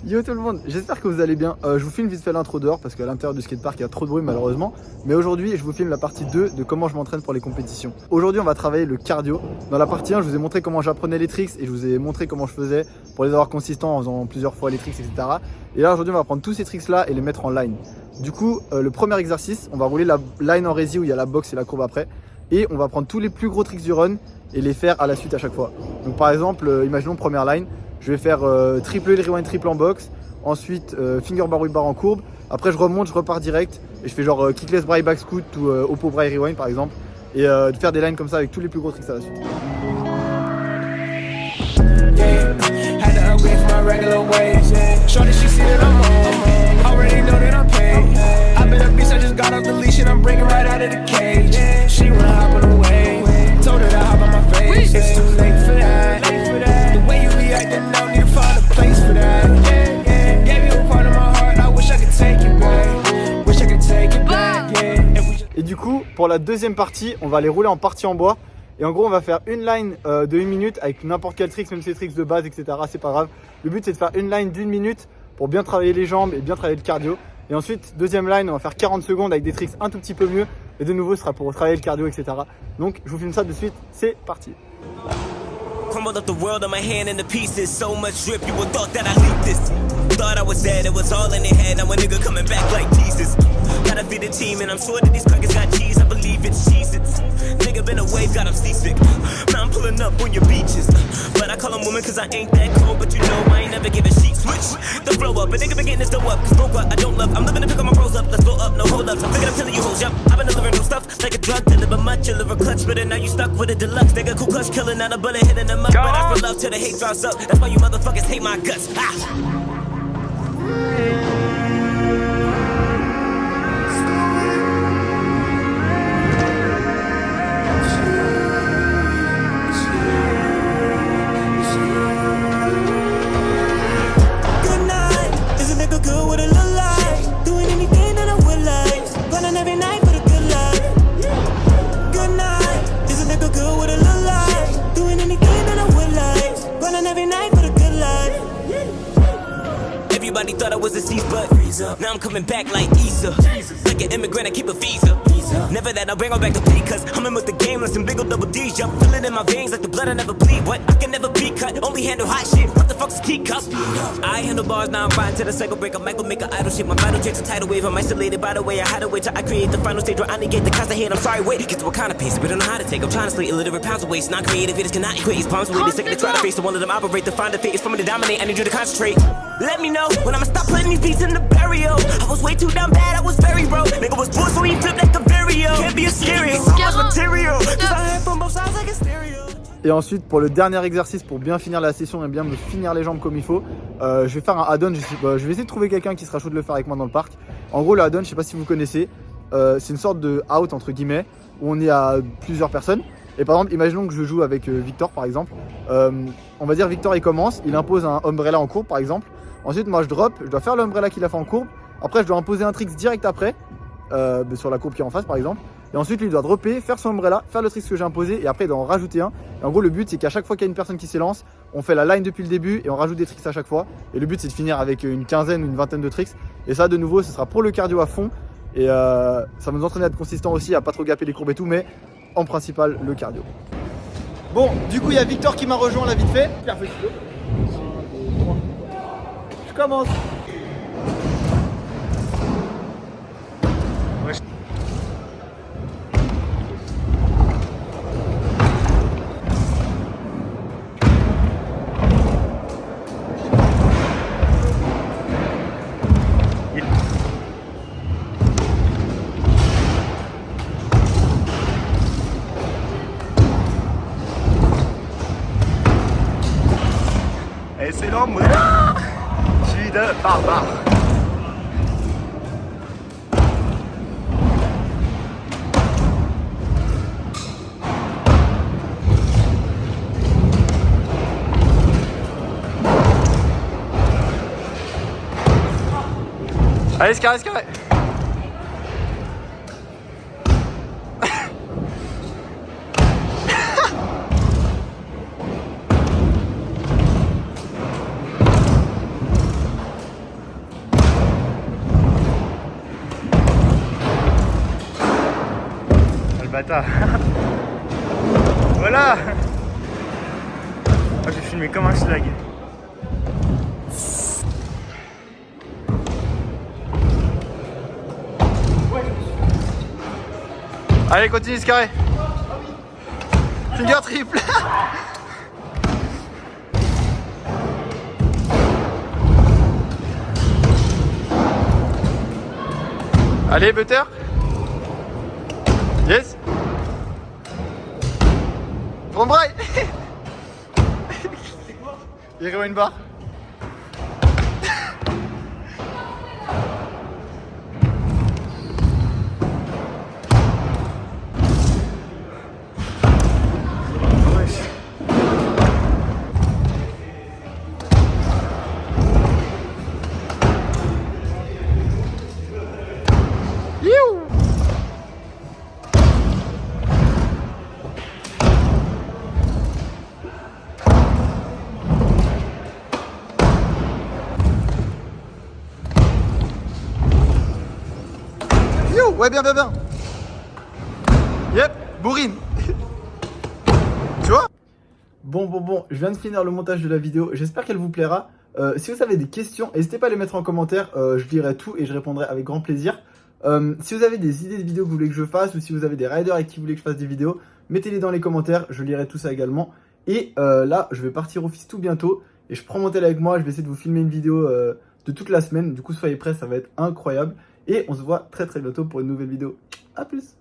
Yo tout le monde, j'espère que vous allez bien. Je vous filme vite fait l'intro dehors parce qu'à l'intérieur du skatepark il y a trop de bruit malheureusement. Mais aujourd'hui je vous filme la partie 2 de comment je m'entraîne pour les compétitions. Aujourd'hui on va travailler le cardio. Dans la partie 1 je vous ai montré comment j'apprenais les tricks et je vous ai montré comment je faisais pour les avoir consistants en faisant plusieurs fois les tricks, etc. Et là aujourd'hui on va prendre tous ces tricks là et les mettre en line. Du coup le premier exercice, on va rouler la line en rési où il y a la box et la courbe après. Et on va prendre tous les plus gros tricks du run et les faire à la suite à chaque fois. Donc par exemple, imaginons première line, je vais faire triple rewind triple en box, ensuite finger bar whip bar en courbe, après je remonte, je repars direct et je fais genre kickless bry back scoot ou oppo bry rewind par exemple et de faire des lines comme ça avec tous les plus gros tricks à la suite. Et du coup, pour la deuxième partie, on va les rouler en partie en bois. Et en gros, on va faire une line de 1 minute avec n'importe quel trick, même si c'est tricks de base, etc. C'est pas grave. Le but, c'est de faire une line d'1 minute pour bien travailler les jambes et bien travailler le cardio. Et ensuite, deuxième line, on va faire 40 secondes avec des tricks un tout petit peu mieux. Et de nouveau, ce sera pour travailler le cardio, etc. Donc, je vous filme ça de suite. C'est parti. Crumbled up the world on my hand into pieces. So much drip, you would thought that I leaked this. Thought I was dead, it was all in their head. Now a nigga coming back like Jesus. Gotta feed the team, and I'm sure that these crackers got cheese. I believe it's Jesus. Nigga been away, got him seasick. Now I'm pulling up on your beaches. But I call them woman cause I ain't that cold. But you know I ain't never give a sheet. Switch the flow up, a nigga been getting this dough up. Cause broke what I don't love. I'm living to pick up my bros up. Let's blow up, no hold ups. I'm thinking I'm telling you hoes, yup. I've been delivering new stuff like a drug dealer, but much deliver clutch. But now you stuck with a deluxe. Nigga, cool clutch killing out a bullet hitting them up. But I feel love till the hate drops up. That's why you motherfuckers hate my guts. Ah. Everybody thought I was deceased, but now I'm coming back like Issa. Like an immigrant, I keep a visa. Never that I'll bring her back to beat, cause I'm in with the game, listen, big ol' double D's, yup. Feel it in my veins like the blood I never bleed. What? I can never be cut, only handle hot shit. What the fuck's a teacup? I handle bars, now I'm riding to the cycle breaker. Michael make an idol shit, my vital checks a tidal wave. I'm isolated by the way I hide away till I create the final stage where I negate the constant hate. I'm sorry, wait, get to what kind of pace, but I don't know how to take. I'm trying to slay illiterate pounds of waste, non-creative, haters cannot equate. Palms away, they second to try to face the one of them operate. To find the fate is for me to dominate, I need you to concentrate. Let me know when I'ma stop putting these beats in the burial. I was way too damn bad, I was very broke. Nigga was born so he flipped like a stereo. Can't be a stereo, so much material. Cause I heard from both sides like a stereo. Et ensuite pour le dernier exercice, pour bien finir la session et bien me finir les jambes comme il faut, je vais faire un add-on. Je vais essayer de trouver quelqu'un qui sera chaud de le faire avec moi dans le parc. En gros le add-on, je sais pas si vous connaissez, c'est une sorte de out entre guillemets où on est à plusieurs personnes. Et par exemple, imaginons que je joue avec Victor par exemple. On va dire Victor il commence, il impose un umbrella en courbe par exemple. Ensuite moi je drop, je dois faire l'umbrella qu'il a fait en courbe. Après je dois imposer un trick direct après, sur la courbe qui est en face par exemple. Et ensuite lui il doit dropper, faire son umbrella, faire le trick que j'ai imposé et après il doit en rajouter un. Et en gros le but c'est qu'à chaque fois qu'il y a une personne qui s'élance, on fait la line depuis le début et on rajoute des tricks à chaque fois. Et le but c'est de finir avec une quinzaine ou une vingtaine de tricks. Et ça de nouveau ce sera pour le cardio à fond. Et ça va nous entraîner à être consistant aussi, à pas trop gaper les courbes et tout, mais en principal le cardio. Bon, du coup il y a Victor qui m'a rejoint là vite fait. Je commence. C'est l'homme suis de barbare. Allez, c'est carré, c'est carré. bâtard. Voilà. Oh, j'ai filmé comme un schlag. Allez, continue ce carré. Finger triple. Allez, butter. Yes. Front braille. Il une barre. Ouais, bien. Yep, bourrine. Tu vois? Bon, je viens de finir le montage de la vidéo. J'espère qu'elle vous plaira. Si vous avez des questions, n'hésitez pas à les mettre en commentaire. Je lirai tout et je répondrai avec grand plaisir. Si vous avez des idées de vidéos que vous voulez que je fasse ou si vous avez des riders avec qui vous voulez que je fasse des vidéos, mettez-les dans les commentaires. Je lirai tout ça également. Et là, je vais partir au fils tout bientôt. Et je prends mon tel avec moi. Je vais essayer de vous filmer une vidéo de toute la semaine. Du coup, soyez prêts, ça va être incroyable. Et on se voit très bientôt pour une nouvelle vidéo. A plus!